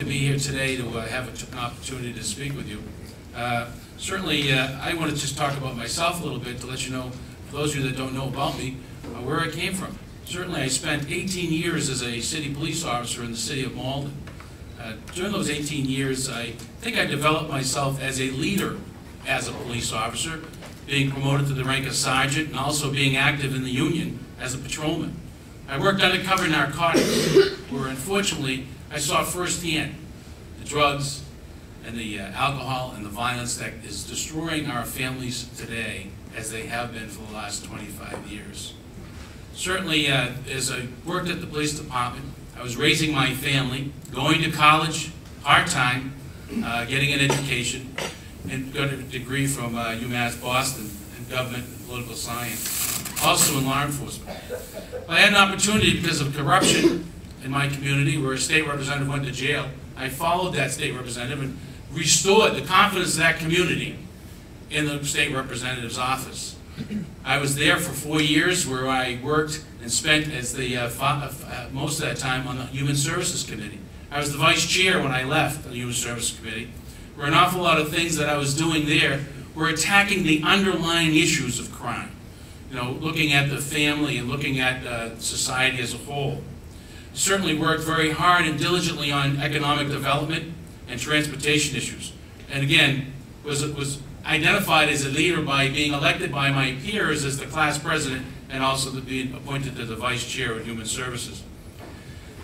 To be here today to have an opportunity to speak with you. Certainly, I want to just talk about myself a little bit to let you know, for those of you that don't know about me, where I came from. Certainly, I spent 18 years as a city police officer in the city of Malden. During those 18 years, I think I developed myself as a leader as a police officer, being promoted to the rank of sergeant and also being active in the union as a patrolman. I worked undercover narcotics, where unfortunately I saw firsthand the drugs and the alcohol and the violence that is destroying our families today, as they have been for the last 25 years. Certainly, as I worked at the police department, I was raising my family, going to college, part-time, getting an education, and got a degree from UMass Boston in government and political science, also in law enforcement. I had an opportunity because of corruption in my community where a state representative went to jail. I followed that state representative and restored the confidence of that community in the state representative's office. I was there for 4 years where I worked and spent as the most of that time on the Human Services Committee. I was the vice chair when I left the Human Services Committee, where an awful lot of things that I was doing there were attacking the underlying issues of crime. You know, looking at the family and looking at society as a whole. Certainly worked very hard and diligently on economic development and transportation issues. And again, was identified as a leader by being elected by my peers as the class president and also being appointed to the vice chair of Human Services.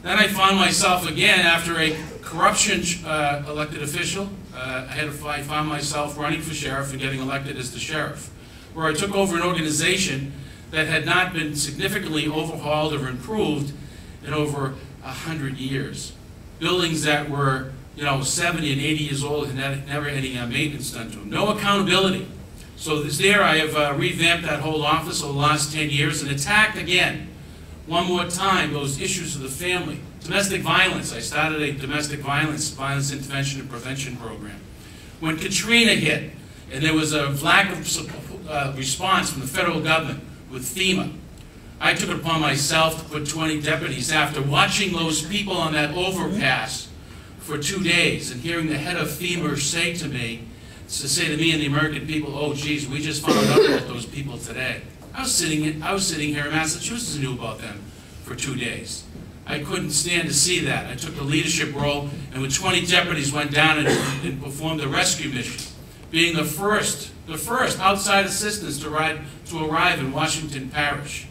Then I found myself again, after a corruption elected official, I found myself running for sheriff and getting elected as the sheriff, where I took over an organization that had not been significantly overhauled or improved in over 100 years. Buildings that were, 70 and 80 years old and never had any maintenance done to them. No accountability. So there I have revamped that whole office over the last 10 years and attacked again, one more time, those issues of the family. Domestic violence. I started a domestic violence intervention and prevention program. When Katrina hit and there was a lack of response from the federal government with FEMA, I took it upon myself to put 20 deputies after watching those people on that overpass for 2 days and hearing the head of FEMA say to me and the American people, "Oh, geez, we just found out about those people today." I was sitting here in Massachusetts and knew about them for 2 days. I couldn't stand to see that. I took the leadership role and with 20 deputies went down and performed a rescue mission, being the first outside assistance to arrive in Washington Parish.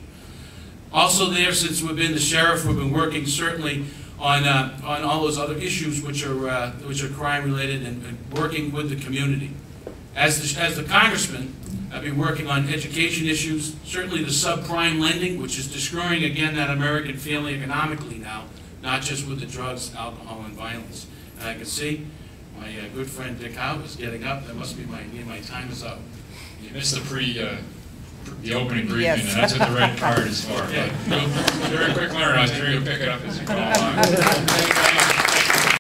Also there, since we've been the sheriff, we've been working certainly on all those other issues which are crime related and working with the community. As the congressman, I've been working on education issues, certainly the subprime lending, which is destroying again that American family economically now, not just with the drugs, alcohol, and violence. And I can see my good friend Dick Howe is getting up. That must be my time is up. You missed the opening briefing, yes. And that's what the red card is for. Yeah. But, very quick learner, I was sure you'll pick it up as you go along.